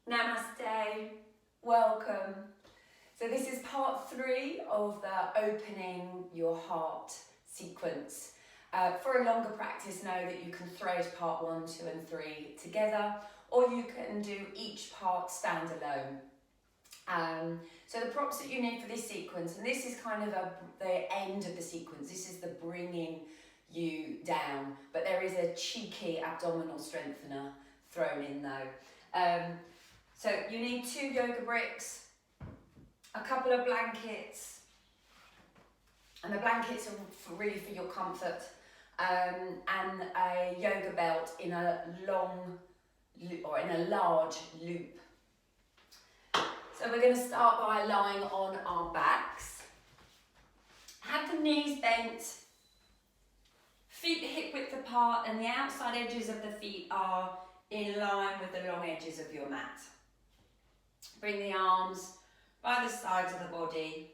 Namaste, welcome. So this is part 3 of the opening your heart sequence. For a longer practice, know that you can thread part 1, 2 and 3 together, or you can do each part standalone. So the props that you need for this sequence, and this is kind of the end of the sequence, this is the bringing you down, but there is a cheeky abdominal strengthener thrown in though. So you need 2 yoga bricks, a couple of blankets, and the blankets are really for your comfort, and a yoga belt in a long or in a large loop. So we're going to start by lying on our backs. Have the knees bent, feet hip width apart, and the outside edges of the feet are in line with the long edges of your mat. Bring the arms by the sides of the body.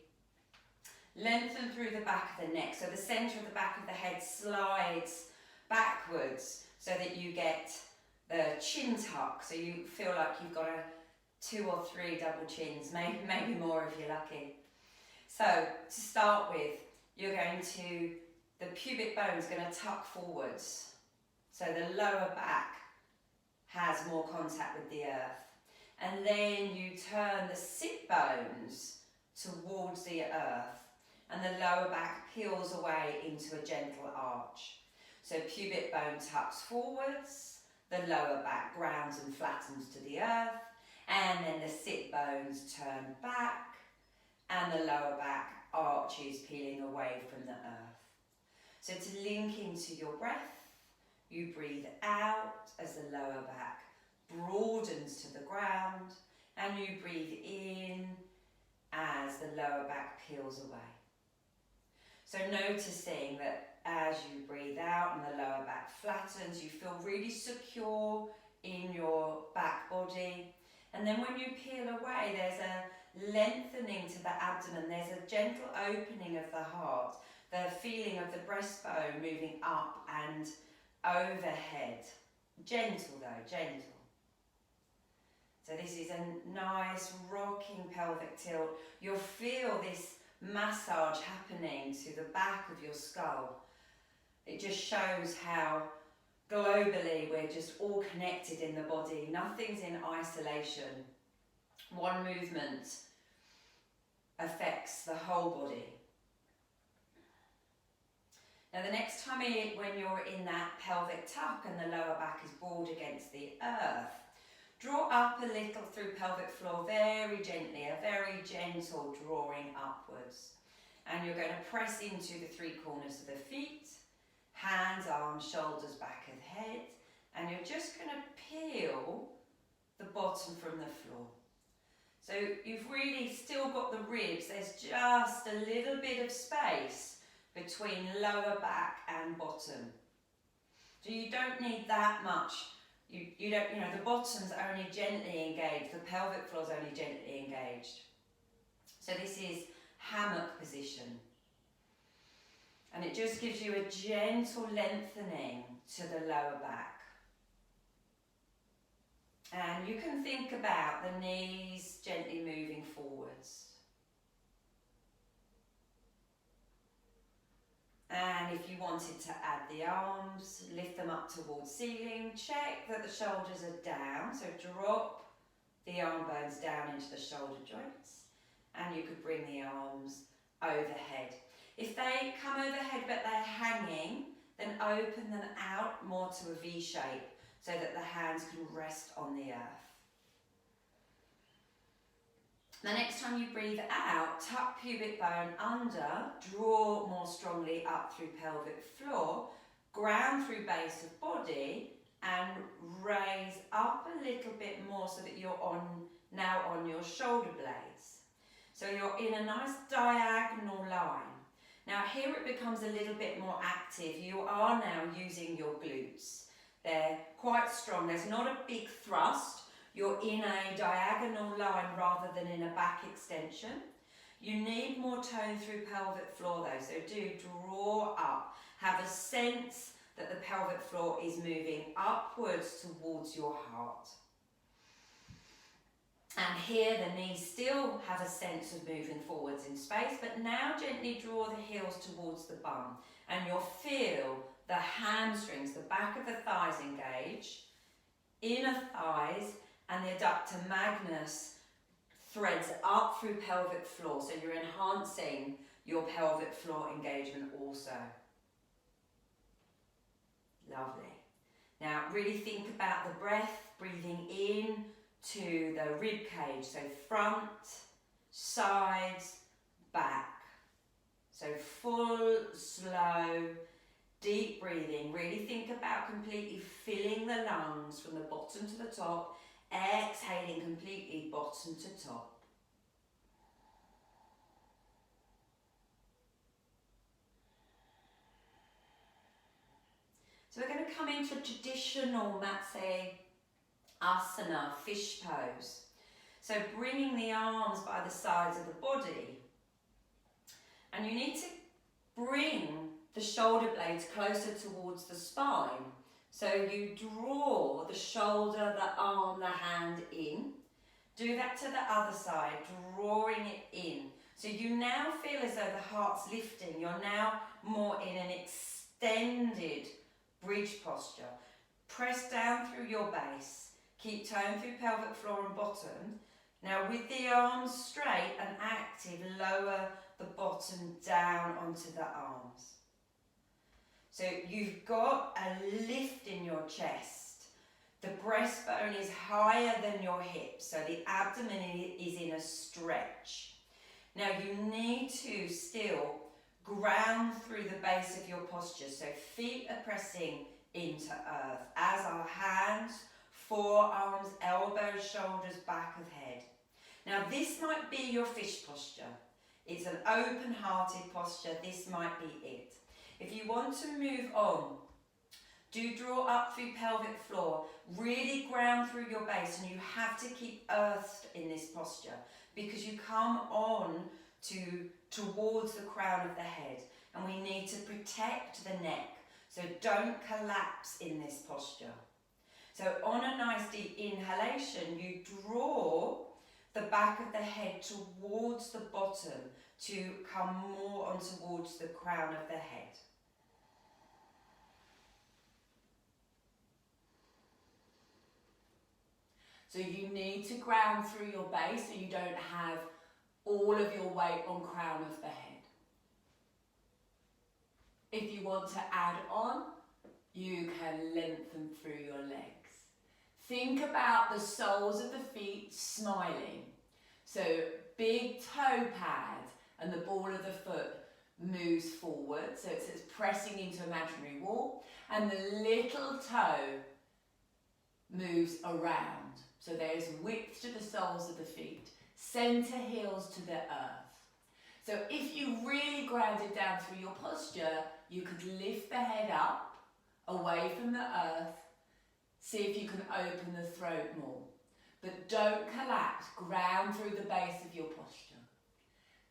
Lengthen through the back of the neck, so the centre of the back of the head slides backwards so that you get the chin tuck, so you feel like you've got 2 or 3 double chins, maybe more if you're lucky. So to start with, you're going to, the pubic bone is going to tuck forwards, so the lower back has more contact with the earth. And then you turn the sit bones towards the earth, and the lower back peels away into a gentle arch. So pubic bone tucks forwards, the lower back grounds and flattens to the earth, and then the sit bones turn back, and the lower back arches peeling away from the earth. So to link into your breath, you breathe out as the lower back broadens to the ground, and you breathe in as the lower back peels away. So noticing that as you breathe out and the lower back flattens, you feel really secure in your back body. And then when you peel away, there's a lengthening to the abdomen, there's a gentle opening of the heart, the feeling of the breastbone moving up and overhead. Gentle though, gentle. So this is a nice rocking pelvic tilt. You'll feel this massage happening to the back of your skull. It just shows how globally we're just all connected in the body. Nothing's in isolation. One movement affects the whole body. Now the next time when you're in that pelvic tuck and the lower back is broad against the earth, draw up a little through pelvic floor very gently, a very gentle drawing upwards. And you're going to press into the 3 corners of the feet, hands, arms, shoulders, back of the head, and you're just going to peel the bottom from the floor. So you've really still got the ribs, there's just a little bit of space between lower back and bottom. So you don't need that much. You don't, the bottom's only gently engaged, the pelvic floor's only gently engaged. So this is hammock position. And it just gives you a gentle lengthening to the lower back. And you can think about the knees gently moving forwards. And if you wanted to add the arms, lift them up towards ceiling, check that the shoulders are down, so drop the arm bones down into the shoulder joints, and you could bring the arms overhead. If they come overhead but they're hanging, then open them out more to a V shape so that the hands can rest on the earth. The next time you breathe out, tuck pubic bone under, draw more strongly up through pelvic floor, ground through base of body, and raise up a little bit more so that you're now on your shoulder blades. So you're in a nice diagonal line. Now here it becomes a little bit more active. You are now using your glutes. They're quite strong. There's not a big thrust. You're in a diagonal line rather than in a back extension. You need more tone through pelvic floor though, so do draw up. Have a sense that the pelvic floor is moving upwards towards your heart. And here the knees still have a sense of moving forwards in space, but now gently draw the heels towards the bum. And you'll feel the hamstrings, the back of the thighs engage, inner thighs, and the adductor magnus threads up through pelvic floor. So you're enhancing your pelvic floor engagement also. Lovely. Now really think about the breath, breathing in to the rib cage, so front, sides, back. So full, slow, deep breathing. Really think about completely filling the lungs from the bottom to the top, exhaling completely bottom to top. So we're going to come into a traditional Matse asana, fish pose. So bringing the arms by the sides of the body, and you need to bring the shoulder blades closer towards the spine. So you draw the shoulder, the arm, the hand in. Do that to the other side, drawing it in. So you now feel as though the heart's lifting. You're now more in an extended bridge posture. Press down through your base. Keep tone through pelvic floor and bottom. Now with the arms straight and active, lower the bottom down onto the arms. So you've got a lift in your chest. The breastbone is higher than your hips, so the abdomen is in a stretch. Now you need to still ground through the base of your posture, so feet are pressing into earth, as are hands, forearms, elbows, shoulders, back of head. Now this might be your fish posture. It's an open-hearted posture. This might be it. If you want to move on, do draw up through pelvic floor. Really ground through your base, and you have to keep earth in this posture because you come on towards the crown of the head, and we need to protect the neck. So don't collapse in this posture. So on a nice deep inhalation, you draw the back of the head towards the bottom to come more on towards the crown of the head. So you need to ground through your base so you don't have all of your weight on crown of the head. If you want to add on, you can lengthen through your legs. Think about the soles of the feet smiling. So big toe pad and the ball of the foot moves forward. So it's pressing into imaginary wall, and the little toe moves around. So there's width to the soles of the feet, center heels to the earth. So if you really grounded down through your posture, you could lift the head up, away from the earth. See if you can open the throat more. But don't collapse, ground through the base of your posture.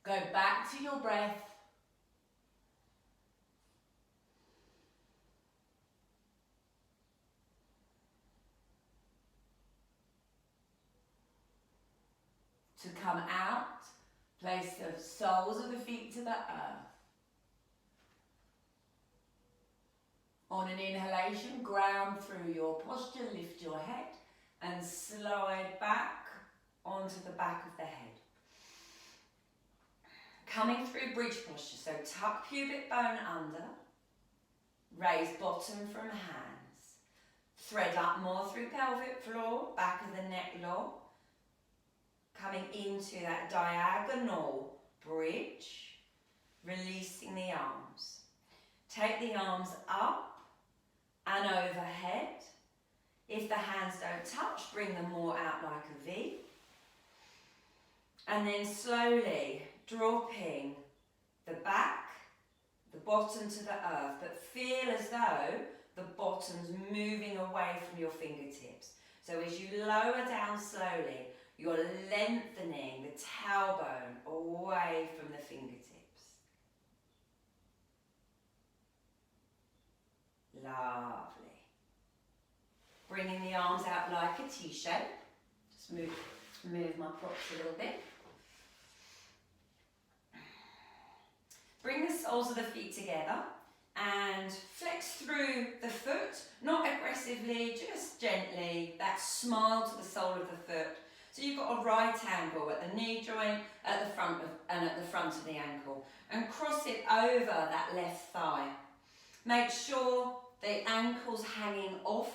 Go back to your breath. To come out, place the soles of the feet to the earth. On an inhalation, ground through your posture, lift your head and slide back onto the back of the head. Coming through bridge posture, so tuck pubic bone under, raise bottom from hands, thread up more through pelvic floor, back of the neck long, coming into that diagonal bridge, releasing the arms. Take the arms up and overhead. If the hands don't touch, bring them more out like a V. And then slowly dropping the back, the bottom to the earth, but feel as though the bottom's moving away from your fingertips. So as you lower down slowly, you're lengthening the tailbone away from the fingertips. Lovely. Bringing the arms out like a T shape. Just move Move my props a little bit. Bring the soles of the feet together and flex through the foot, not aggressively, just gently. That smile to the sole of the foot. So you've got a right angle at the knee joint, at the front of the ankle, and cross it over that left thigh. Make sure the ankle's hanging off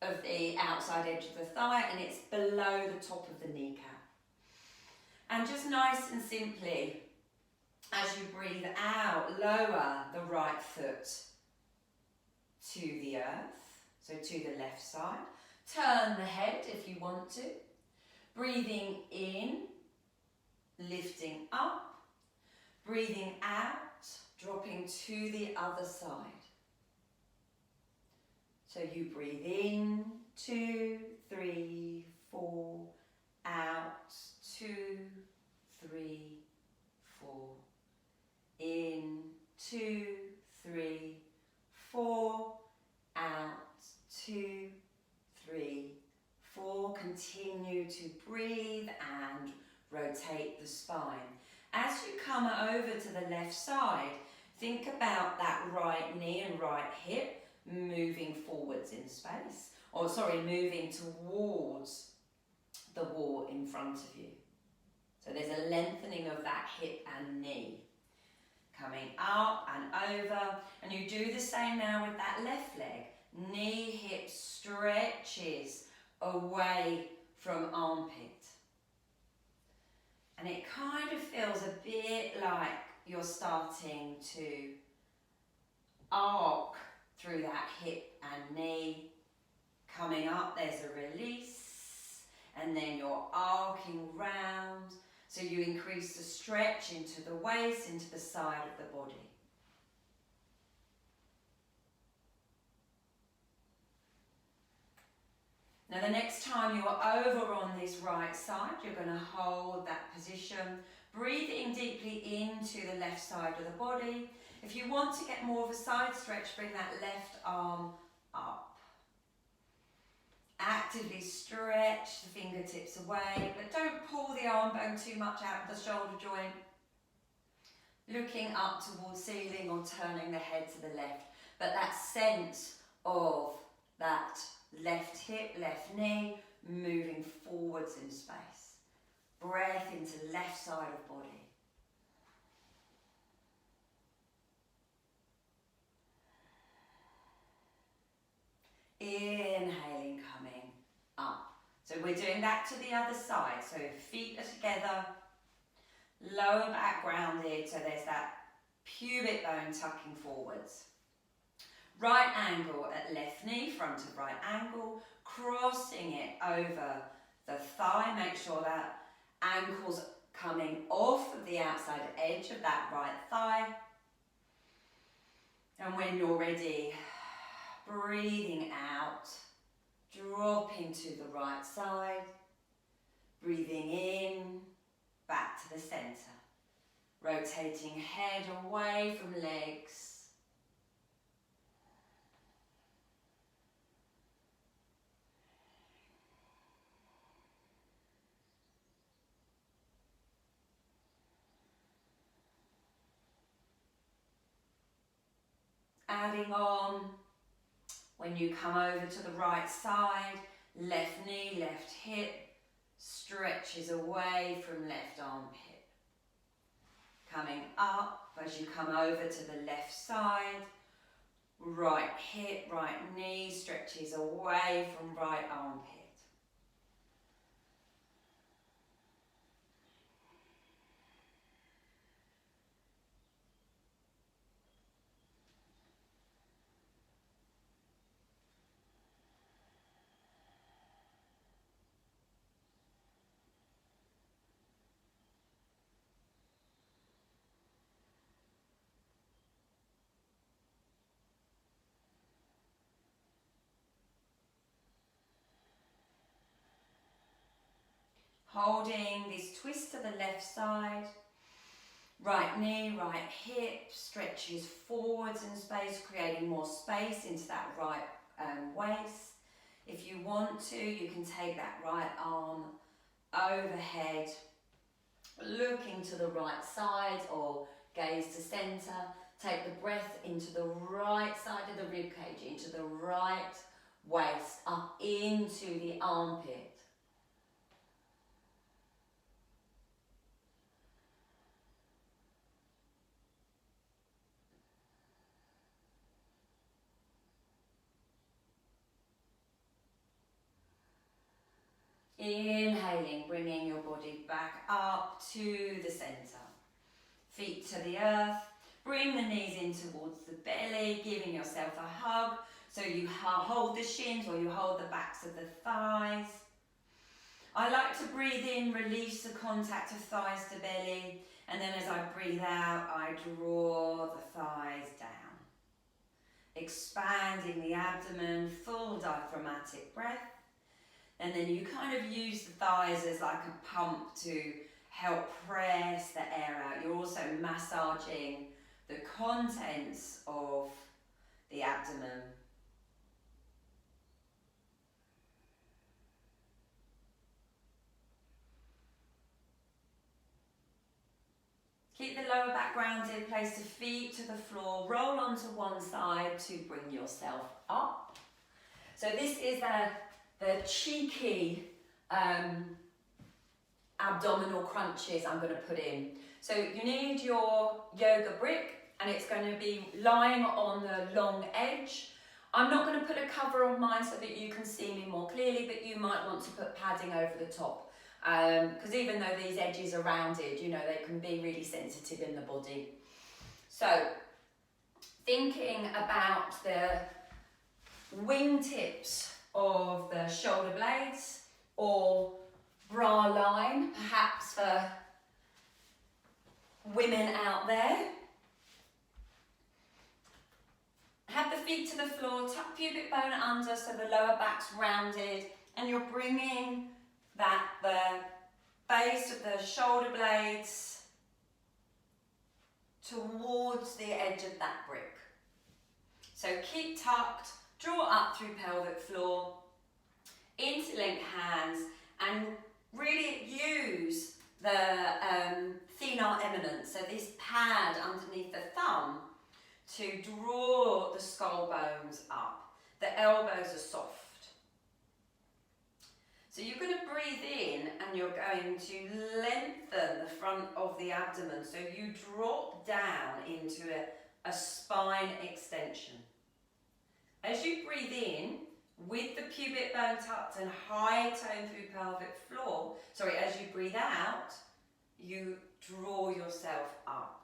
of the outside edge of the thigh and it's below the top of the kneecap. And just nice and simply, as you breathe out, lower the right foot to the earth, so to the left side. Turn the head if you want to. Breathing in, lifting up. Breathing out, dropping to the other side. So you breathe in, 2, 3, 4, out, 2, 3, 4. In, 2, 3, 4, out, 2, 3, 4. Continue to breathe and rotate the spine. As you come over to the left side, think about that right knee and right hip moving forwards in space. Moving towards the wall in front of you. So there's a lengthening of that hip and knee. Coming up and over, and you do the same now with that left leg. Knee, hip stretches away from armpit. And it kind of feels a bit like you're starting to arc through that hip and knee. Coming up, there's a release, and then you're arcing round. So you increase the stretch into the waist, into the side of the body. Now the next time you are over on this right side, you're going to hold that position, breathing deeply into the left side of the body. If you want to get more of a side stretch, bring that left arm up. Actively stretch the fingertips away, but don't pull the arm bone too much out of the shoulder joint. Looking up towards ceiling or turning the head to the left. But that sense of that left hip, left knee, moving forwards in space. Breath into left side of body. Inhaling, coming up. So we're doing that to the other side. So feet are together, lower back grounded, so there's that pubic bone tucking forwards. Right angle at left knee, front of right angle, crossing it over the thigh. Make sure that ankle's coming off of the outside edge of that right thigh. And when you're ready, breathing out, dropping to the right side, breathing in, back to the centre, rotating head away from legs, adding on. When you come over to the right side, left knee, left hip, stretches away from left armpit. Coming up as you come over to the left side, right hip, right knee, stretches away from right armpit. Holding this twist to the left side, right knee, right hip, stretches forwards in space, creating more space into that right waist. If you want to, you can take that right arm overhead, looking to the right side or gaze to centre. Take the breath into the right side of the rib cage, into the right waist, up into the armpit. Inhaling, bringing your body back up to the centre. Feet to the earth. Bring the knees in towards the belly, giving yourself a hug. So you hold the shins or you hold the backs of the thighs. I like to breathe in, release the contact of thighs to belly. And then as I breathe out, I draw the thighs down. Expanding the abdomen, full diaphragmatic breath. And then you kind of use the thighs as like a pump to help press the air out. You're also massaging the contents of the abdomen. Keep the lower back grounded, place the feet to the floor, roll onto one side to bring yourself up. So this is the cheeky abdominal crunches I'm going to put in. So you need your yoga brick and it's going to be lying on the long edge. I'm not going to put a cover on mine so that you can see me more clearly, but you might want to put padding over the top. Because even though these edges are rounded, you know, they can be really sensitive in the body. So thinking about the wingtips of the shoulder blades or bra line, perhaps for women out there. Have the feet to the floor, tuck pubic bone under so the lower back's rounded, and you're bringing the base of the shoulder blades towards the edge of that brick. So keep tucked, draw up through pelvic floor, interlink hands, and really use the thenar eminence, so this pad underneath the thumb, to draw the skull bones up. The elbows are soft. So you're going to breathe in and you're going to lengthen the front of the abdomen, so you drop down into a spine extension. As you breathe in, with the pubic bone tucked and high tone through pelvic floor, as you breathe out, you draw yourself up.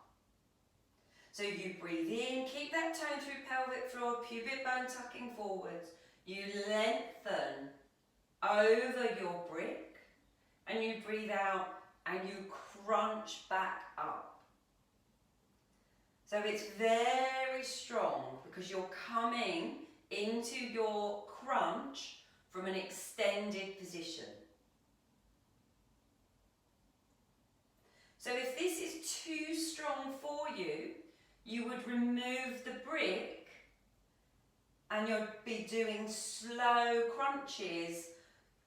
So you breathe in, keep that tone through pelvic floor, pubic bone tucking forwards. You lengthen over your brick, and you breathe out and you crunch back up. So it's very strong because you're coming into your crunch from an extended position. So if this is too strong for you, you would remove the brick and you'll be doing slow crunches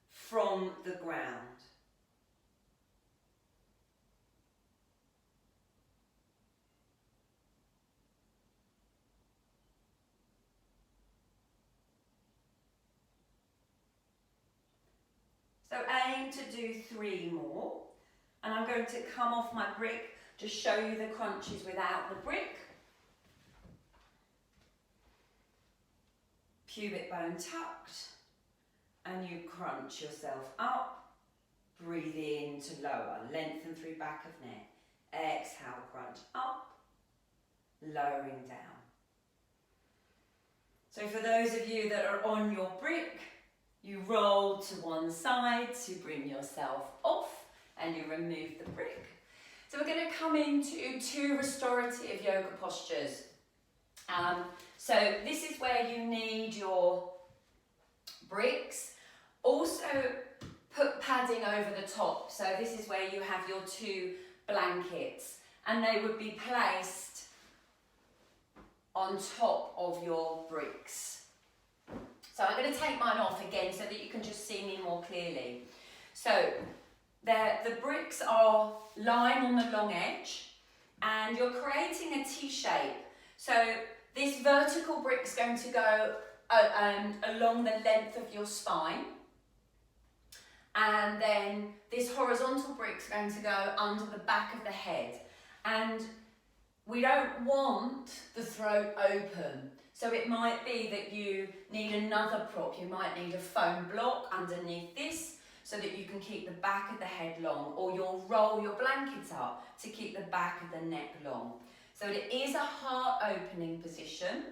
from the ground. So aim to do 3 more, and I'm going to come off my brick to show you the crunches without the brick. Pubic bone tucked, and you crunch yourself up. Breathe in to lower, lengthen through back of neck. Exhale, crunch up, lowering down. So for those of you that are on your brick, you roll to one side to bring yourself off and you remove the brick. So we're going to come into 2 restorative yoga postures. So this is where you need your bricks. Also put padding over the top. So this is where you have your 2 blankets and they would be placed on top of your bricks. So I'm going to take mine off again so that you can just see me more clearly. So The bricks are lying on the long edge and you're creating a T shape. So this vertical brick's going to go along the length of your spine, and then this horizontal brick's going to go under the back of the head. And we don't want the throat open. So it might be that you need another prop. You might need a foam block underneath this so that you can keep the back of the head long, or you'll roll your blanket up to keep the back of the neck long. So it is a heart opening position.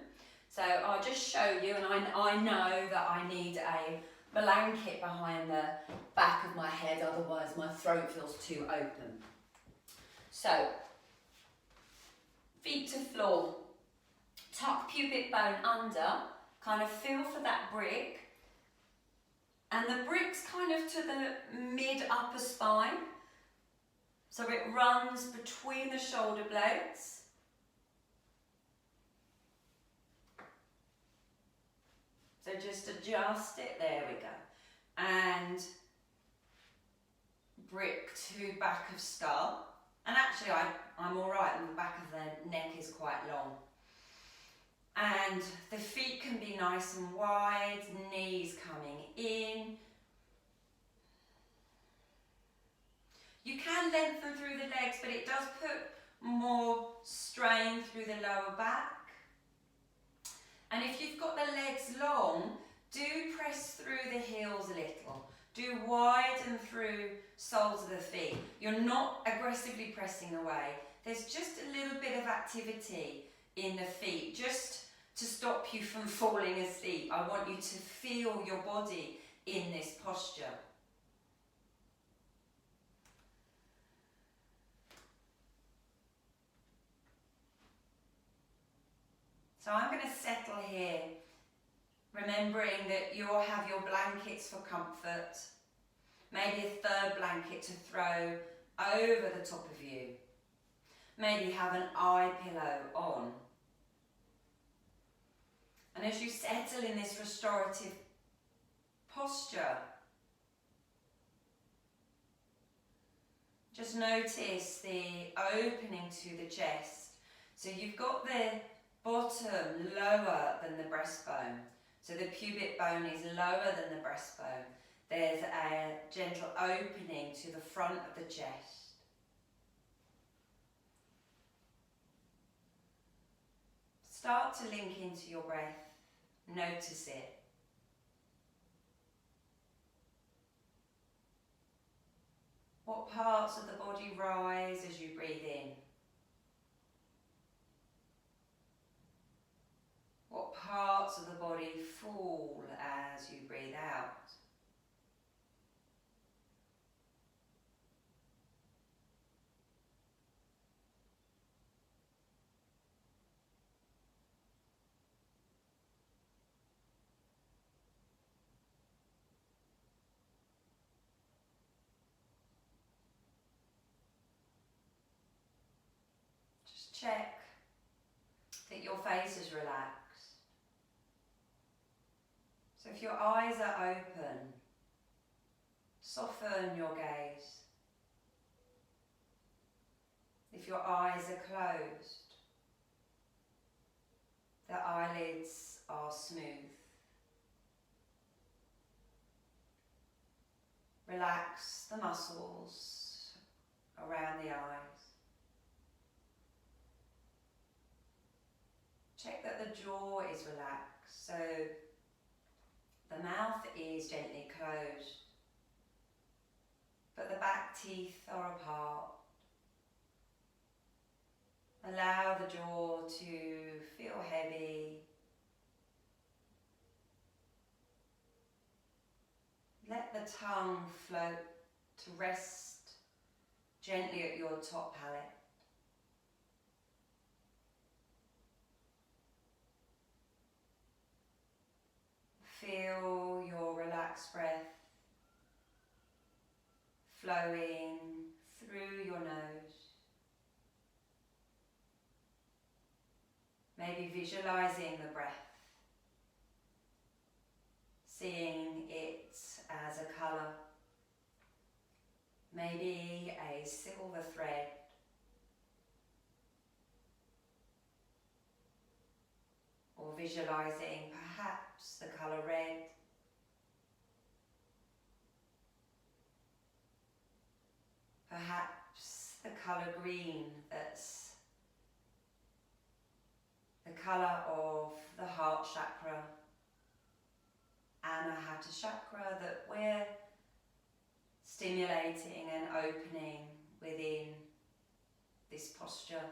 So I'll just show you, and I know that I need a blanket behind the back of my head, otherwise my throat feels too open. So, feet to floor, tuck pubic bone under, kind of feel for that brick, and the brick's kind of to the mid upper spine, so it runs between the shoulder blades. So just adjust it, there we go. And brick to back of skull. And actually I'm all right, and the back of the neck is quite long. And the feet can be nice and wide, knees coming in. You can lengthen through the legs, but it does put more strain through the lower back. And if you've got the legs long, do press through the heels a little. Do widen through soles of the feet. You're not aggressively pressing away. There's just a little bit of activity in the feet, just to stop you from falling asleep. I want you to feel your body in this posture. So I'm going to settle here, remembering that you'll have your blankets for comfort, maybe a third blanket to throw over the top of you, maybe have an eye pillow on. And as you settle in this restorative posture, just notice the opening to the chest. So you've got the bottom lower than the breastbone. So the pubic bone is lower than the breastbone. There's a gentle opening to the front of the chest. Start to link into your breath. Notice it. What parts of the body rise as you breathe in? What parts of the body fall as you breathe out? Just check that your face is relaxed. So if your eyes are open, soften your gaze. If your eyes are closed, the eyelids are smooth. Relax the muscles around the eyes. Check that the jaw is relaxed, so the mouth is gently closed, but the back teeth are apart. Allow the jaw to feel heavy. Let the tongue float to rest gently at your top palate. Feel your relaxed breath flowing through your nose. Maybe visualizing the breath, seeing it as a colour. maybe a silver thread, or visualizing perhaps the colour red, perhaps the colour green, that's the colour of the heart chakra, anahata chakra, that we're stimulating and opening within this posture.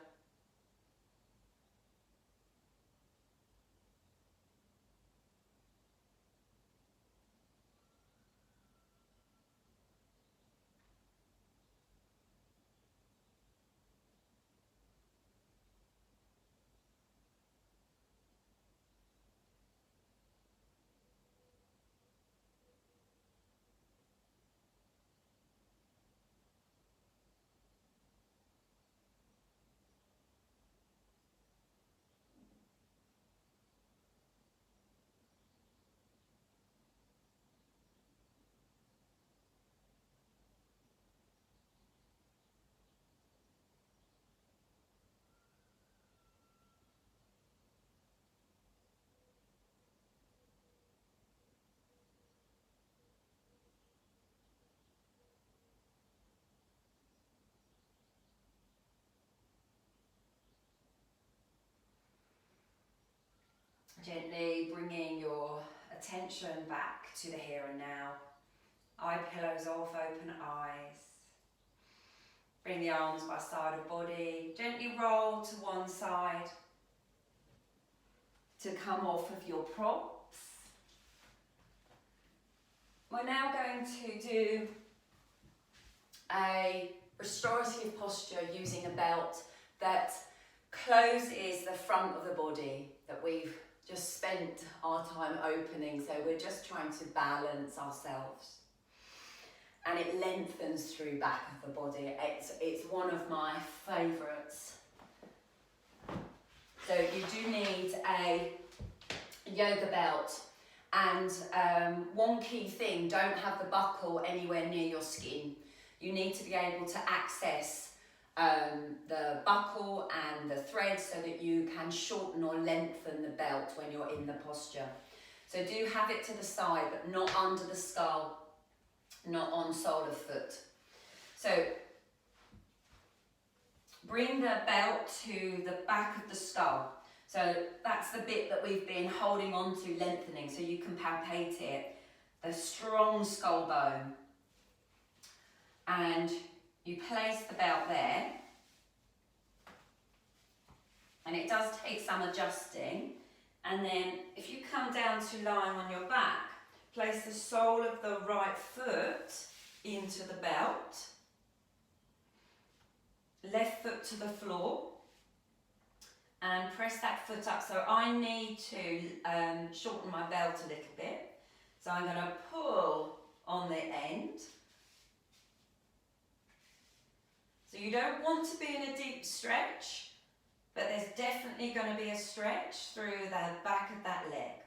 Gently bringing your attention back to the here and now. Eye pillows off, open eyes. Bring the arms by side of body. Gently roll to one side to come off of your props. We're now going to do a restorative posture using a belt that closes the front of the body that we've just spent our time opening. So we're just trying to balance ourselves. And it lengthens through back of the body. It's one of my favourites. So you do need a yoga belt. And one key thing, don't have the buckle anywhere near your skin. You need to be able to access the buckle and the thread so that you can shorten or lengthen the belt when you're in the posture. So do have it to the side, but not under the skull, not on sole of foot. So bring the belt to the back of the skull. So that's the bit that we've been holding on to, lengthening, so you can palpate it, the strong skull bone. And you place the belt there, and it does take some adjusting. And then if you come down to lying on your back, place the sole of the right foot into the belt, left foot to the floor, and press that foot up. So I need to shorten my belt a little bit. So I'm going to pull on the end. So you don't want to be in a deep stretch, but there's definitely going to be a stretch through the back of that leg.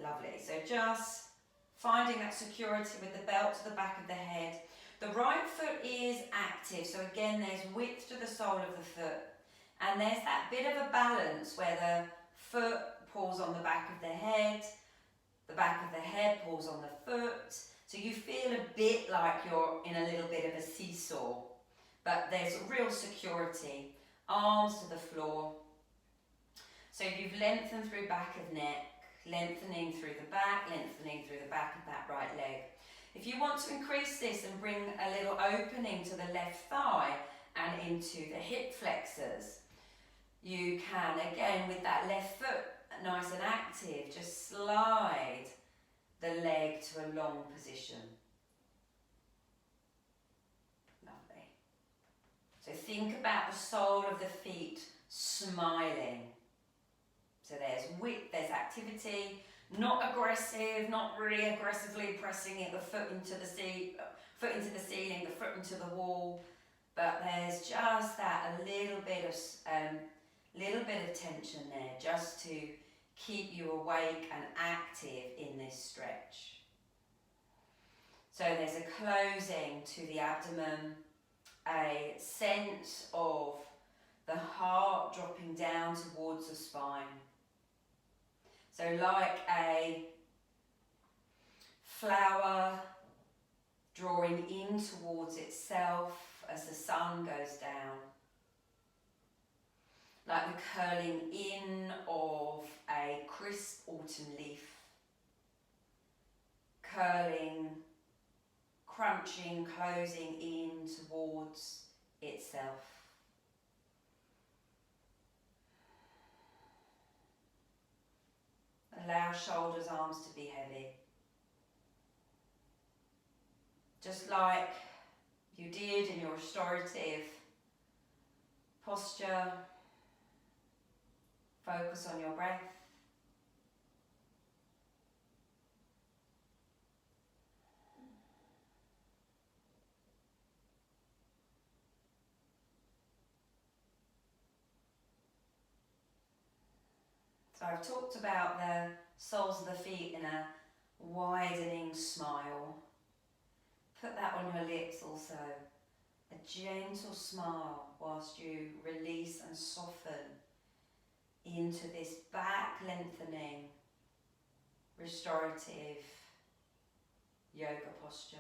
Lovely. So just finding that security with the belt to the back of the head. The right foot is active, so again there's width to the sole of the foot, and there's that bit of a balance where the foot pulls on the back of the head pulls on the foot, so you feel a bit like you're in a little bit of a seesaw, but there's real security. Arms to the floor. So you've lengthened through back of neck, lengthening through the back of that right leg. If you want to increase this and bring a little opening to the left thigh and into the hip flexors, you can, again with that left foot nice and active, just slide the leg to a long position. Lovely. So think about the sole of the feet smiling. So there's width, there's activity, not aggressive, not really aggressively pressing it, the foot into the ceiling, the foot into the wall, but there's just that a little bit of tension there, just to keep you awake and active in this stretch. So there's a closing to the abdomen, a sense of the heart dropping down towards the spine. So like a flower drawing in towards itself as the sun goes down. Like the curling in of a crisp autumn leaf. Curling, crunching, closing in towards itself. Allow shoulders, arms to be heavy. Just like you did in your restorative posture, focus on your breath. So I've talked about the soles of the feet in a widening smile. Put that on your lips also. A gentle smile whilst you release and soften into this back lengthening, restorative yoga posture.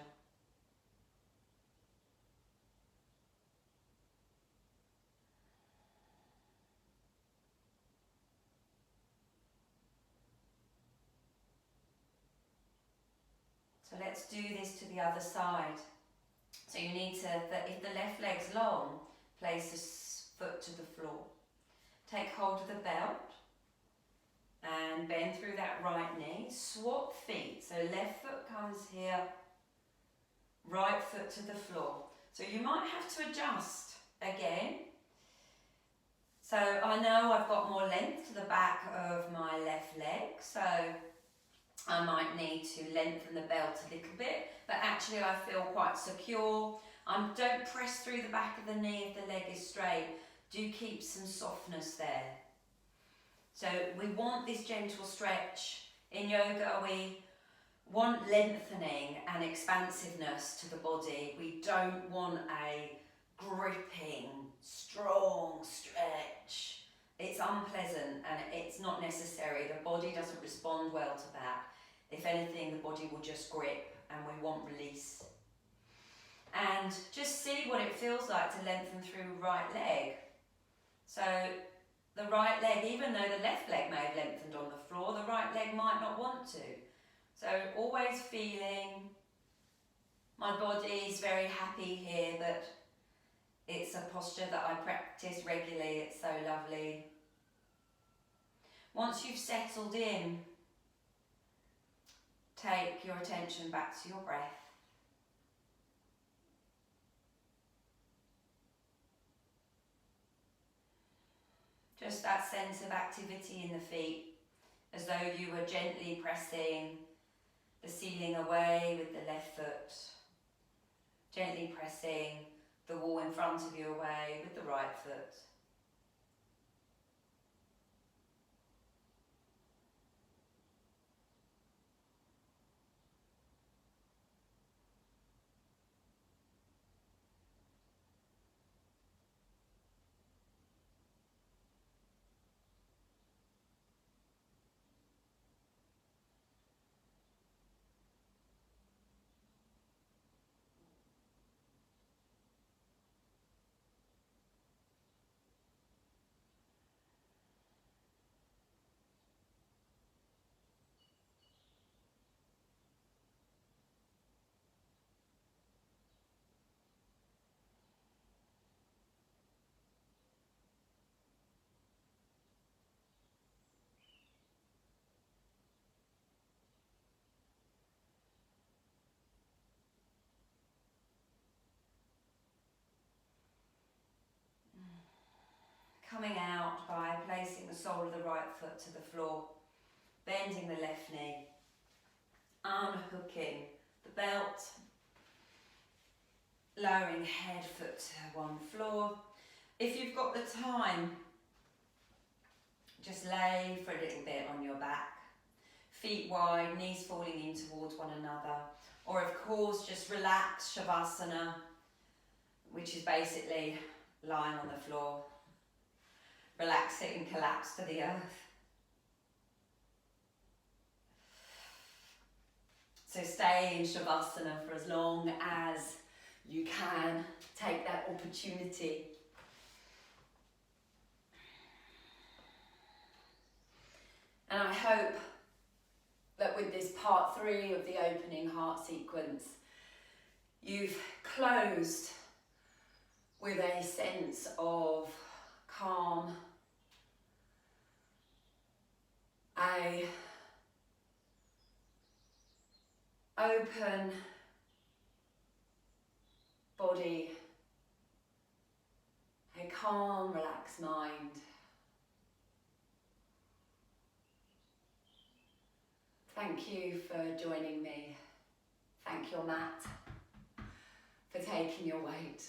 So let's do this to the other side. So you need to, if the left leg's long, place the foot to the floor. Take hold of the belt and bend through that right knee. Swap feet. So left foot comes here, right foot to the floor. So you might have to adjust again. So I know I've got more length to the back of my left leg, so I might need to lengthen the belt a little bit, but actually I feel quite secure. Don't press through the back of the knee if the leg is straight. Do keep some softness there. So we want this gentle stretch. In yoga we want lengthening and expansiveness to the body. We don't want a gripping, strong stretch. It's unpleasant and it's not necessary. The body doesn't respond well to that. If anything, the body will just grip and we want release. And just see what it feels like to lengthen through right leg. So the right leg, even though the left leg may have lengthened on the floor, the right leg might not want to. So always feeling my body is very happy here that it's a posture that I practice regularly. It's so lovely. Once you've settled in, take your attention back to your breath. Just that sense of activity in the feet, as though you were gently pressing the ceiling away with the left foot, gently pressing the wall in front of you away with the right foot. Coming out by placing the sole of the right foot to the floor, bending the left knee, unhooking the belt, lowering head, foot to one floor. If you've got the time, just lay for a little bit on your back. Feet wide, knees falling in towards one another. Or of course, just relax Shavasana, which is basically lying on the floor. Relax it and collapse to the earth. So stay in Shavasana for as long as you can. Take that opportunity. And I hope that with this part 3 of the opening heart sequence, you've closed with a sense of calm, a open body, a calm, relaxed mind. Thank you for joining me. Thank your mat for taking your weight.